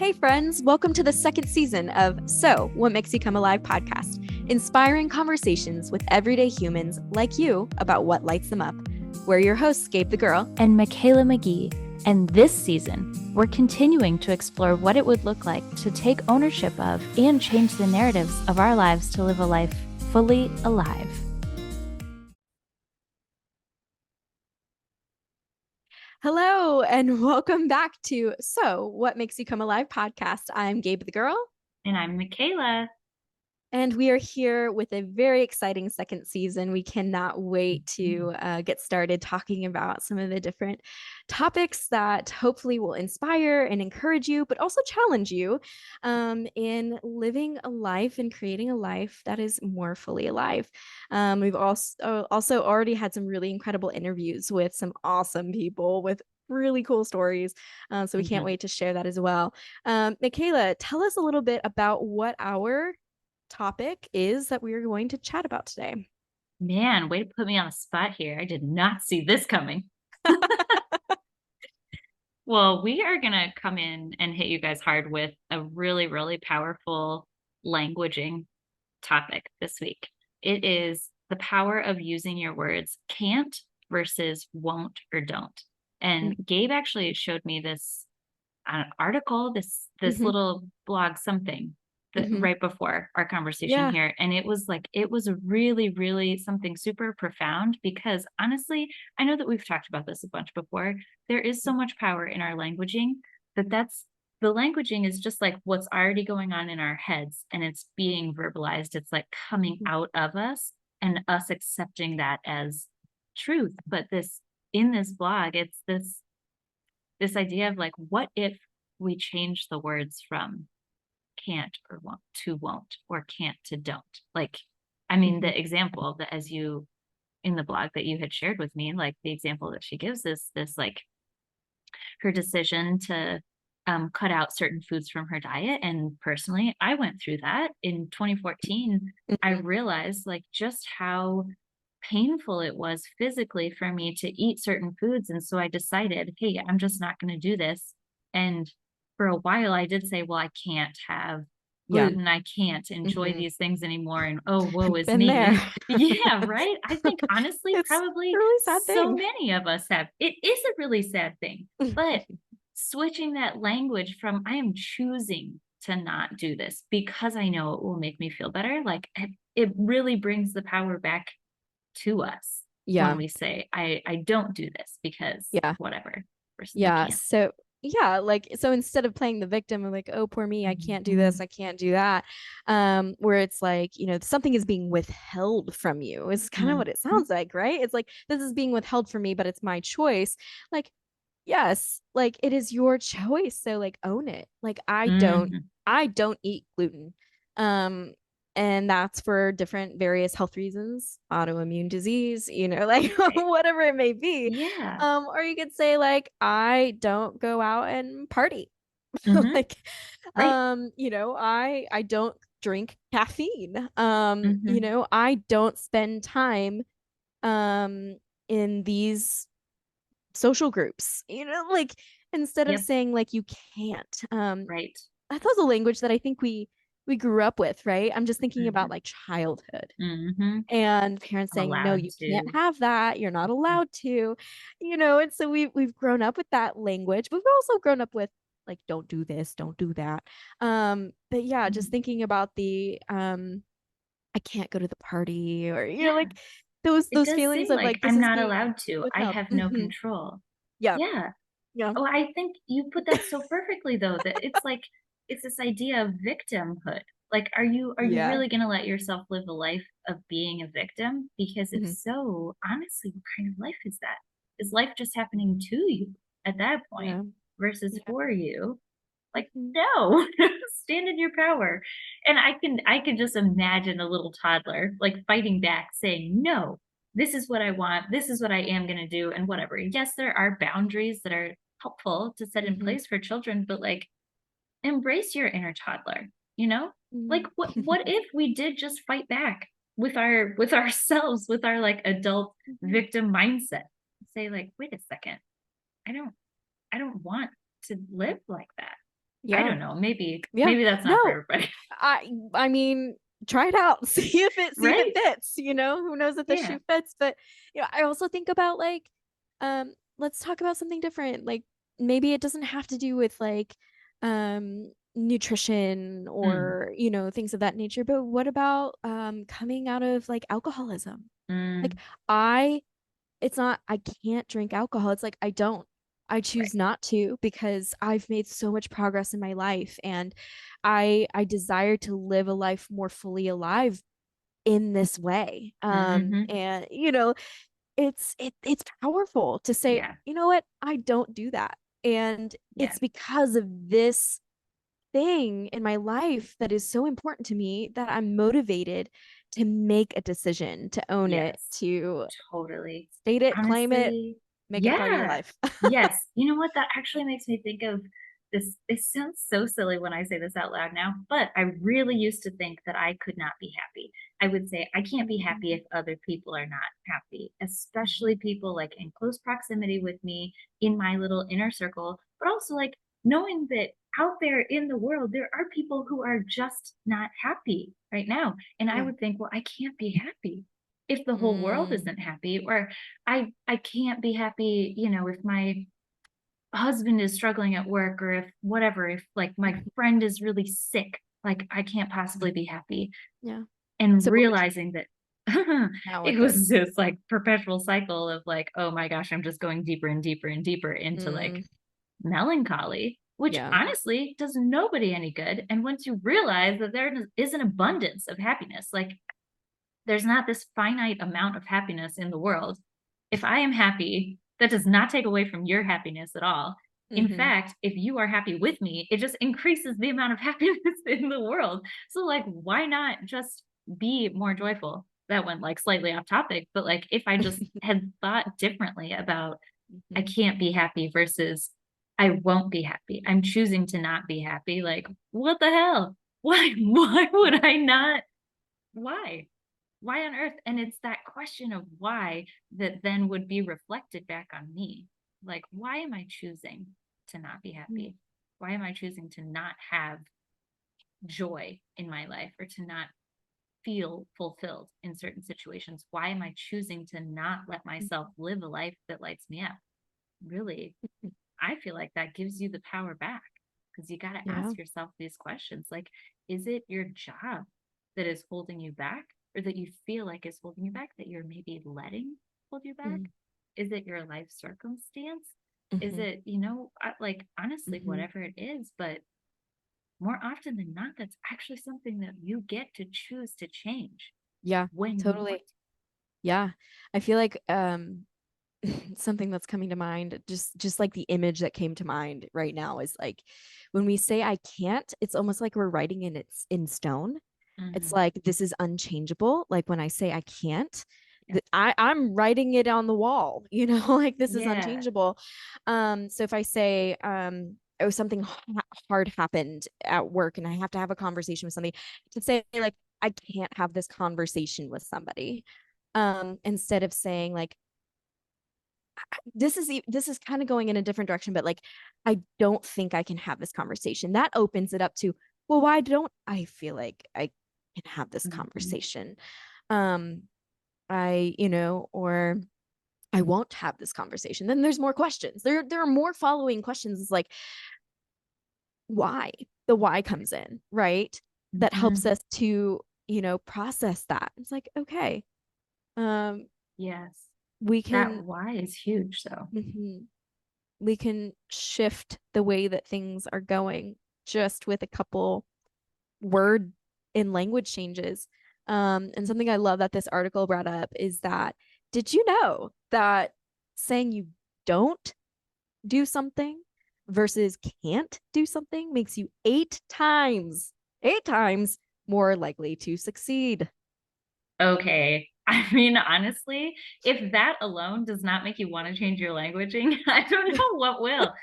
Hey, friends, welcome to the second season of So What Makes You Come Alive podcast, inspiring conversations with everyday humans like you about what lights them up. We're your hosts, Gabe the Girl and Michaela McGee. And this season, we're continuing to explore what it would look like to take ownership of and change the narratives of our lives to live a life fully alive. Hello, and welcome back to So What Makes You Come Alive podcast. I'm Gabe the Girl. And I'm Michaela. And we are here with a very exciting second season. We cannot wait to get started talking about some of the different topics that hopefully will inspire and encourage you, but also challenge you in living a life and creating a life that is more fully alive. We've also already had some really incredible interviews with some awesome people with really cool stories. So we can't wait to share that as well. Michaela, tell us a little bit about what our topic is that we are going to chat about today. Man, way to put me on the spot here. I did not see this coming. Well, we are going to come in and hit you guys hard with a really, really powerful languaging topic this week. It is the power of using your words can't versus won't or don't. And Gabe actually showed me this article, this little blog something that right before our conversation here. And it was a really, really something super profound because honestly, I know that we've talked about this a bunch before. There is so much power in our languaging that's the languaging is just like what's already going on in our heads and it's being verbalized. It's like coming out of us and us accepting that as truth. But in this blog, it's this idea of like, what if we change the words from can't or won't to won't or can't to don't? Like, I mean, the example that as you in the blog that you had shared with me, like the example that she gives is this like her decision to cut out certain foods from her diet. And personally, I went through that in 2014. I realized like just how painful it was physically for me to eat certain foods. And so I decided, hey, I'm just not going to do this. And for a while, I did say, well, I can't have gluten. I can't enjoy these things anymore. And oh, woe is me. Yeah, right. I think honestly, it's probably really sad so thing. many of us have. It is a really sad thing. But switching that language from I am choosing to not do this because I know it will make me feel better, like it really brings the power back to us when we say I don't do this because whatever versus I can't. So instead of playing the victim of like, oh, poor me, I can't do this, I can't do that, where it's like, something is being withheld from you is kind of what it sounds like, right? It's like, this is being withheld from me, but it's my choice. Like, yes, like it is your choice. So like own it. Like I don't eat gluten. And that's for different various health reasons, autoimmune disease, like whatever it may be. Yeah. Or you could say like I don't go out and party. Like I don't drink caffeine. I don't spend time in these social groups, like instead of saying like you can't. Right. That's also language that I think we grew up with, right? I'm just thinking about like childhood and parents saying, no, you can't have that, you're not allowed to, and so we've grown up with that language, but we've also grown up with like don't do this, don't do that. But yeah, just thinking about the I can't go to the party, or like those feelings of like this I'm is not being allowed to. I withheld. have no control. Yeah. Yeah. Yeah. Oh, I think you put that so perfectly though, that it's like it's this idea of victimhood. Like, are you really gonna let yourself live a life of being a victim? Because if so, honestly, what kind of life is that? Is life just happening to you at that point versus for you? Like, no, stand in your power. And I can just imagine a little toddler like fighting back, saying, no, this is what I want, this is what I am gonna do, and whatever. Yes, there are boundaries that are helpful to set in place for children, but like embrace your inner toddler, you know? Like what if we did just fight back with ourselves, with our like adult victim mindset? Say like, wait a second, I don't want to live like that. I Yeah. don't know. Maybe Yeah. maybe that's not for No, everybody. I mean, try it out. See if it Right? fits, who knows if the Yeah. shoe fits. But I also think about like, let's talk about something different. Like maybe it doesn't have to do with like nutrition Mm, or, things of that nature. But what about coming out of like alcoholism? Like mm, I it's not I can't drink alcohol. It's like I don't. I right. choose not to because I've made so much progress in my life and I desire to live a life more fully alive in this way. Hmm. And it's powerful to say, Yeah. you know what? I don't do that. And Yeah. it's because of this thing in my life that is so important to me that I'm motivated to make a decision, to own it, Yes. to Totally. state it, claim it, Honestly, make it a part of your yeah. life. Yes. You know what? That actually makes me think of this. It sounds so silly when I say this out loud now, but I really used to think that I could not be happy. I would say, I can't be happy if other people are not happy, especially people like in close proximity with me in my little inner circle, but also like knowing that out there in the world, there are people who are just not happy right now. And I Yeah. would think, well, I can't be happy if the whole world Mm, isn't happy, or I can't be happy, if my husband is struggling at work, or if whatever, if like my mhm. friend is really sick, like I can't possibly be happy. Yeah. And So what would you realizing that now it with this? was this like perpetual cycle of like, oh my gosh, I'm just going deeper and deeper and deeper into like Mm, melancholy, which yeah. honestly does nobody any good. And once you realize that there is an abundance of happiness, like there's not this finite amount of happiness in the world. If I am happy, that does not take away from your happiness at all. In Hmm. fact, if you are happy with me, it just increases the amount of happiness in the world. So, like, why not just be more joyful? That went like slightly off topic, but like, if I just had thought differently about I Hmm. can't be happy versus I won't be happy, I'm choosing to not be happy. Like, what the hell? Why? Why would I not? Why? Why on earth? And it's that question of why that then would be reflected back on me. Like, why am I choosing to not be happy? Why am I choosing to not have joy in my life, or to not feel fulfilled in certain situations? Why am I choosing to not let myself live a life that lights me up? Really, I feel like that gives you the power back, because you got to Yeah. ask yourself these questions. Like, is it your job that is holding you back, or that you feel like is holding you back, that you're maybe letting hold you back? Is it your life circumstance? Is Mm-hmm. it, like honestly, Hmm. whatever it is, but more often than not, that's actually something that you get to choose to change Yeah, when you want. totally. Yeah. I feel like something that's coming to mind, just like the image that came to mind right now is like when we say I can't, it's almost like we're writing it's in stone. It's Mm-hmm. like this is unchangeable. Like when I say I can't, Yeah. I'm writing it on the wall, like this is Yeah. unchangeable. So if I say oh something hard happened at work and I have to have a conversation with somebody, to say like I can't have this conversation with somebody. Instead of saying like this is kind of going in a different direction, but like I don't think I can have this conversation. That opens it up to, well, why don't I feel like I can have this Mm-hmm. conversation? Um, or I won't have this conversation. Then there's more questions. There are more following questions. It's like why? The why comes in, right? That helps Mm-hmm. us to, process that. It's like, okay, um, Yes. we That can why is huge though. mhm, we can shift the way that things are going just with a couple word and language changes. And something I love that this article brought up is that did you know that saying you don't do something versus can't do something makes you eight times more likely to succeed? Okay. I mean, honestly, if that alone does not make you want to change your languaging, I don't know what will.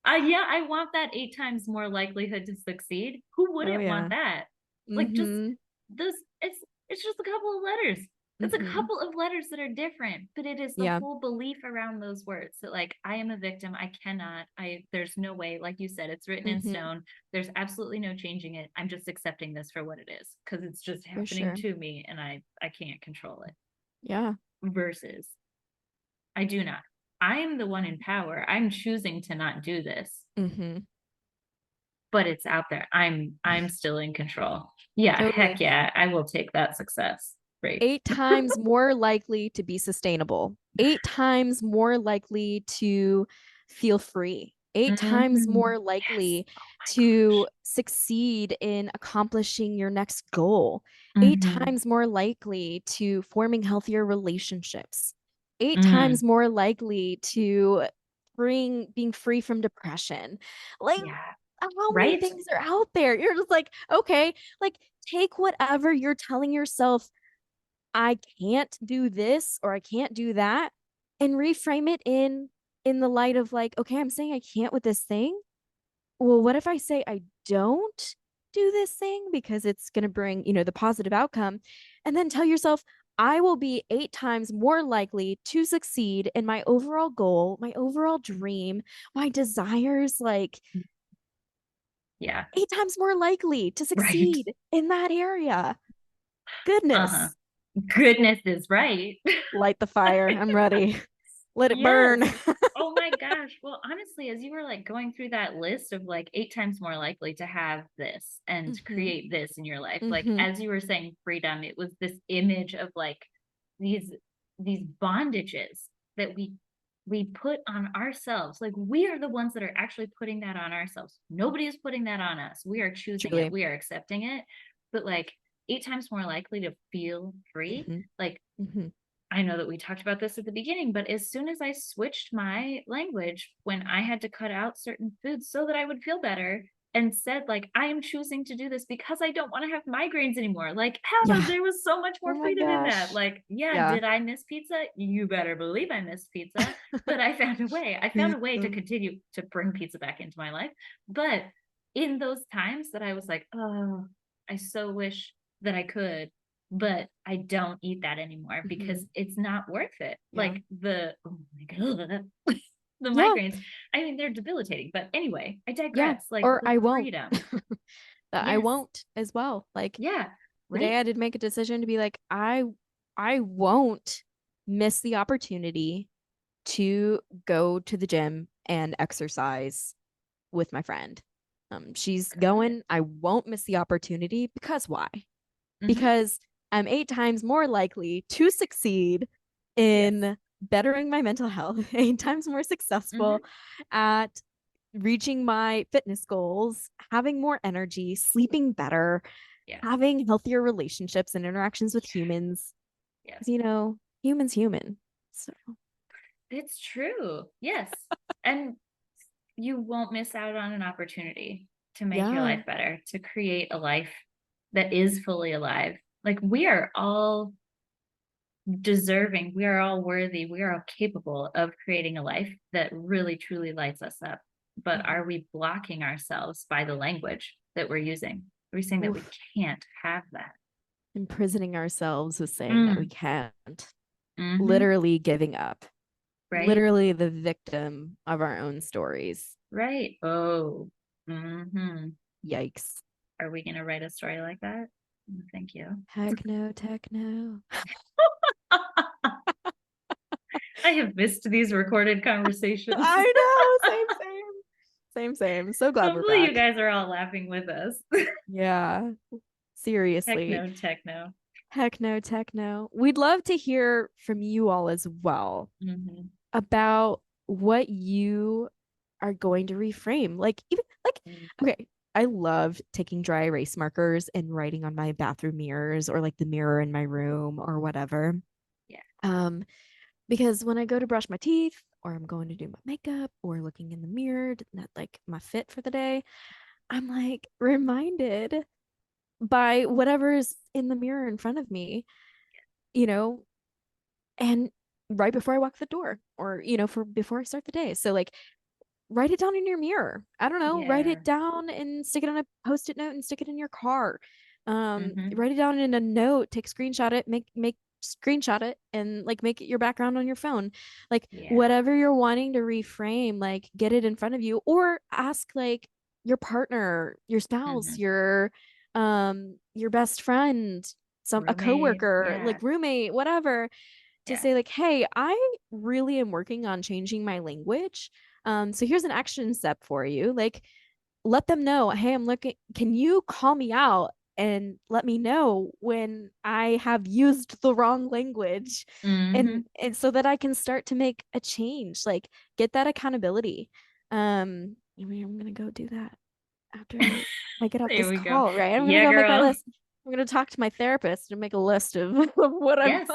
Yeah, I want that 8 times more likelihood to succeed. Who Oh wouldn't want yeah. that? Like, just Mm-hmm. this, it's just a couple of letters. It's a Mhm. couple of letters that are different, but it is the Yeah. whole belief around those words that like I am a victim. I cannot. There's no way. Like you said, it's written in Mhm. stone. There's absolutely no changing it. I'm just accepting this for what it is because it's just For happening sure. to me and I can't control it. Yeah. Versus I do not. I am the one in power. I'm choosing to not do this, Mhm. but it's out there. I'm still in control. Yeah, Totally. heck yeah. I will take that success. Great. 8 times more likely to be sustainable. 8 times more likely to feel free. 8 times Mhm. more Yes. likely Oh to succeed in accomplishing your next goal. my 8 gosh. times more likely to forming healthier relationships. 8 Mm, times more likely to being free from depression. Like, yeah. how many Right? things are out there? You're just like, okay, like take whatever you're telling yourself I can't do this or I can't do that and reframe it in the light of like, okay, I'm saying I can't with this thing. Well, what if I say I don't do this thing because it's going to bring, the positive outcome and then tell yourself I will be 8 times more likely to succeed in my overall goal, my overall dream, my desires like Yeah. 8 times more likely to Right. succeed in that area. Uh-huh. Goodness. Goodness is right. Light the fire. I'm ready. Let it Yes. burn. Oh my gosh. Well, honestly, as you were like going through that list of like 8 times more likely to have this and Mhm. create this in your life, like Mhm. as you were saying freedom, it was this image of like these these bondages that we put on ourselves. Like we are the ones that are actually putting that on ourselves. Nobody is putting that on us. We are choosing it. Truly. We are accepting it. But like 8 times more likely to feel free. Mhm. Like Mhm. I know that we talked about this at the beginning, but as soon as I switched my language when I had to cut out certain foods so that I would feel better and said, like, I am choosing to do this because I don't want to have migraines anymore. Like, hell, Yeah. there was so much Oh more my freedom in that. gosh. Like, yeah, Yeah. did I miss pizza? You better believe I missed pizza, but I found a way. I found a way to Pizza. continue to bring pizza back into my life. But in those times that I was like, oh, I so wish that I could, but I don't eat that anymore because Mhm. it's not worth it. Yeah. Like the oh my god, the Yeah. migraines. I mean, they're debilitating. But anyway, I Yeah. digress. Like Or the I won't. freedom. That I Yes. won't as well. Like Yeah. today Right. I did make a decision to be like, I won't miss the opportunity to go to the gym and exercise with my friend. She's Good. going. I won't miss the opportunity because why? Mm-hmm. Because I'm 8 times more likely to succeed Yes. in bettering my mental health, 8 times more Mm-hmm. successful at reaching my fitness goals, having more energy, sleeping better, Yeah. having healthier relationships and interactions with humans. Yes. Because, humans, human. So, It's true. Yes. And you won't miss out on an opportunity to make your yeah. life better, to create a life that is fully alive. Like we are all deserving, we are all worthy, we are all capable of creating a life that really truly lights us up. But Mhm. are we blocking ourselves by the language that we're using? Are we saying that we Oof. can't have that? Imprisoning ourselves with saying that we Mm, can't. mm-hmm, Literally giving up. right? Literally the victim of our own stories. Right. Oh, mm-hmm. Yikes. Are we going to write a story like that? Thank you. Heck no, tech no. I have missed these recorded conversations. I know. Same, same. Same, same. So glad we're Hopefully, you back. guys are all laughing with us. Yeah. Seriously. Techno, techno. Heck no, tech no. We'd love to hear from you all as well Mm-hmm. about what you are going to reframe. Like, even like, Mm, okay, I love taking dry erase markers and writing on my bathroom mirrors or like the mirror in my room or whatever. yeah. Um, because when I go to brush my teeth or I'm going to do my makeup or looking in the mirror at like my fit for the day, I'm like reminded by whatever's in the mirror in front of me, you know, and right before I walk the door or, for before I start the day. So like write it down in your mirror. I don't know, write Yeah. it down and stick it on a post-it note and stick it in your car. Mm-hmm. Write it down in a note, take a screenshot it, make screenshot it and like make it your background on your phone. Like Yeah. whatever you're wanting to reframe, like get it in front of you or ask like your partner, your spouse, Hmm. your best friend, a Roommate. coworker, Yeah. like roommate, whatever, to Yeah. say like, hey, I really am working on changing my language. So here's an action step for you. Like let them know, hey, I'm looking, can you call me out and let me know when I have used the wrong language Hmm. and so that I can start to make a change, like get that accountability. I mean, I'm gonna go do that after I get off There this we go. call, right? I'm gonna Yeah, go make my girl. list. I'm gonna talk to my therapist and make a list of, of Yes.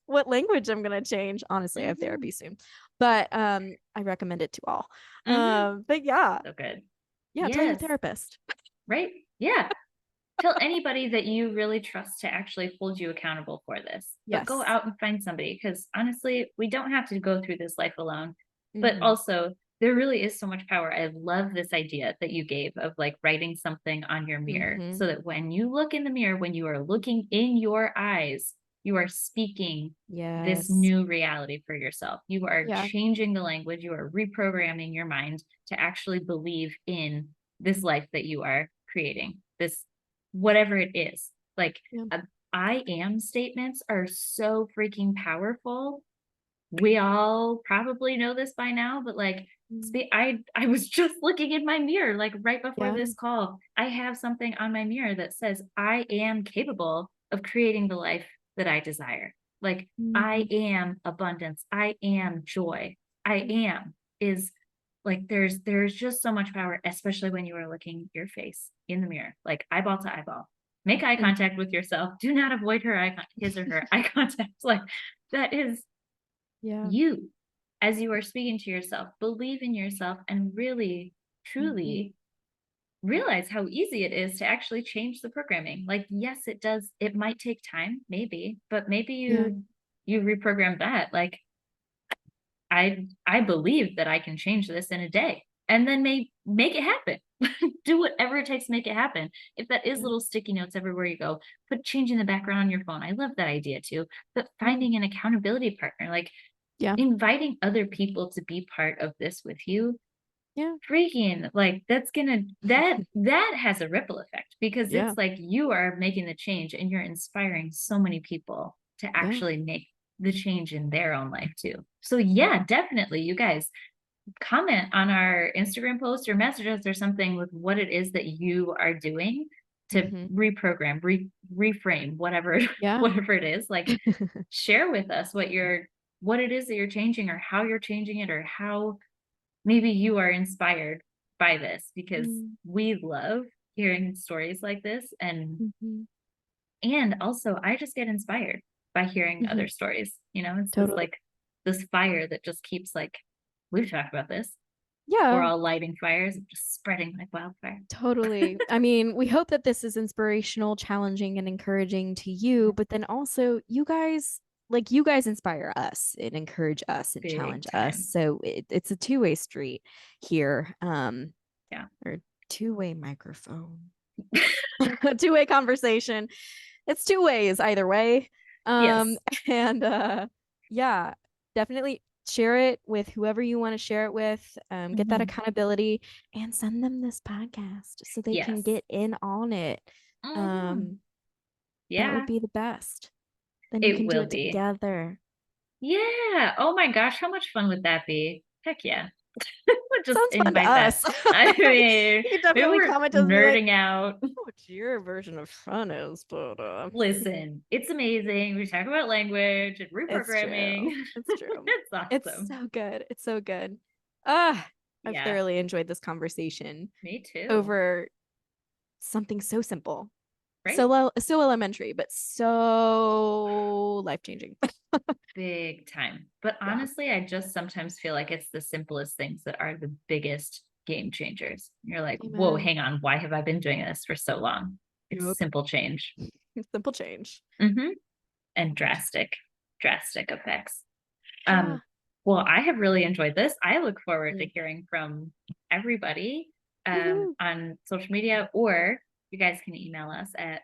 what language I'm gonna change. Honestly, I have Hmm. therapy soon, but I recommend it to all. Hmm. But yeah, So good. yeah, tell your Yes. therapist. Right. Yeah. Tell anybody that you really trust to actually hold you accountable for this. But go Yes. out and find somebody because honestly, we don't have to go through this life alone. But Hmm. also, there really is so much power. I love this idea that you gave of like writing something on your mirror Hmm. so that when you look in the mirror, when you are looking in your eyes, you are speaking this Yes. new reality for yourself. You are Yeah. changing the language, you are reprogramming your mind to actually believe in this life that you are creating, this whatever it is. Like Yeah. I am statements are so freaking powerful. We all probably know this by now, but like Mm. I was just looking in my mirror like right before Yeah. this call. I have something on my mirror that says I am capable of creating the life that I desire. Like I Mhm. am abundance. I am joy. I am is like there's just so much power, especially when you are looking your face in the mirror, like eyeball to eyeball. Make eye Mhm. contact with yourself. Do not avoid his or her eye contact. Like that is Yeah. you as you are speaking to yourself. Believe in yourself and really, Hmm. truly realize how easy it is to actually change the programming. Like, yes, it does. It might take time, maybe, but maybe Yeah. you reprogram that. Like, I believe that I can change this in a day and then make it happen. Do whatever it takes to make it happen. If that is Yeah. little sticky notes everywhere you go, put changing the background on your phone. I love that idea too. But Yeah. finding an accountability partner, like Yeah. inviting other people to be part of this with you, Yeah. freaking like that's gonna that has a ripple effect because it's Yeah. like you are making the change and you're inspiring so many people to Yeah. actually make the change in their own life too. So yeah, definitely you guys comment on our Instagram post or message us or something with what it is that you are doing to Hmm. reprogram, reframe, whatever Yeah. whatever it is. Like share with us what it is that you're changing or how you're changing it or how maybe you are inspired by this because Mm. we love hearing stories like this Mhm. and also I just get inspired by hearing Mhm. other stories. You know, it's this Totally. like this fire that just keeps like we've talked about this. We're Yeah. all lighting fires and just spreading like wildfire. Totally. I mean, we hope that this is inspirational, challenging, and encouraging to you, but then also you guys inspire us and encourage us and Big challenge us. time. So it's a two-way street here. Yeah. Or two-way microphone. A two-way conversation. It's two ways either way. Um, Yes. and yeah, definitely share it with whoever you want to share it with. Get that Hmm. accountability and send them this podcast so they can Yes. get in on it. Hmm. Um, that would Yeah, be the best. Then you it can do will it be. together. Yeah. Oh my gosh, how much fun would that be? Heck yeah. Just Sounds fun to invite that. us. I mean, You can maybe definitely we're comment to us and be like, nerding out. what your version of fun is, but Listen, it's amazing. We talk about language and it's reprogramming. true. It's true. It's It's awesome. so good. It's so good. Ah, I've Yeah, thoroughly enjoyed this conversation me too. over something so simple, Right? so elementary, but so life-changing. Big time. But Yeah. honestly, I just sometimes feel like it's the simplest things that are the biggest game changers. You're like, whoa, Amen. hang on. Why have I been doing this for so long? It's Yep. simple change. Simple change. Hmm. And drastic effects. Yeah. Um, well, I have really enjoyed this. I look forward to Mm. hearing from everybody Woohoo. on social media, or you guys can email us at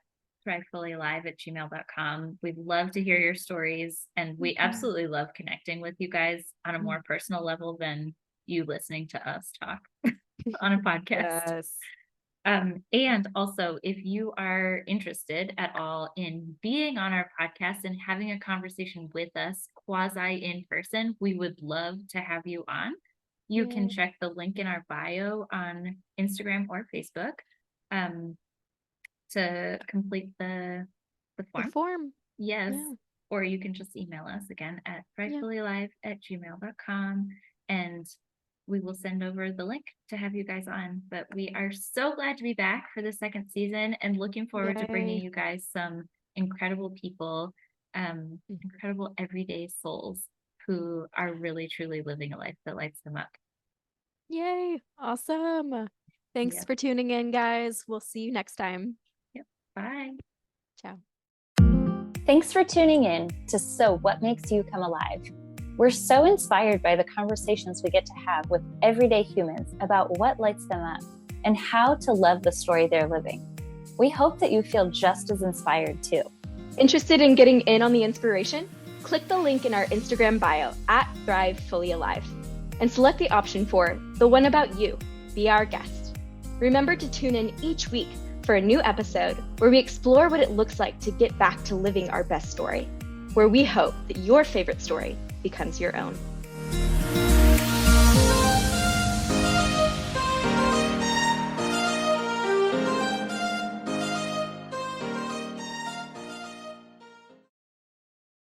thrivefullyalive@gmail.com. We'd love to hear your stories, and we absolutely love connecting with you guys on a more personal level than you listening to us talk on a podcast. Yes. And also, if you are interested at all in being on our podcast and having a conversation with us quasi in person, we would love to have you on. You can check the link in our bio on Instagram or Facebook to complete the form. The form. Yes. Yeah. Or you can just email us again at thrivefullyalive@gmail.com, and we will send over the link to have you guys on. But we are so glad to be back for the second season and looking forward to bringing you guys some incredible people, incredible everyday souls who are really, truly living a life that lights them up. Yay. Awesome. Thanks for tuning in, guys. We'll see you next time. Yep. Bye. Ciao. Thanks for tuning in to So What Makes You Come Alive. We're so inspired by the conversations we get to have with everyday humans about what lights them up and how to love the story they're living. We hope that you feel just as inspired too. Interested in getting in on the inspiration? Click the link in our Instagram bio @ThriveFullyAlive and select the option for The One About You. Be our guest. Remember to tune in each week for a new episode where we explore what it looks like to get back to living our best story, where we hope that your favorite story becomes your own.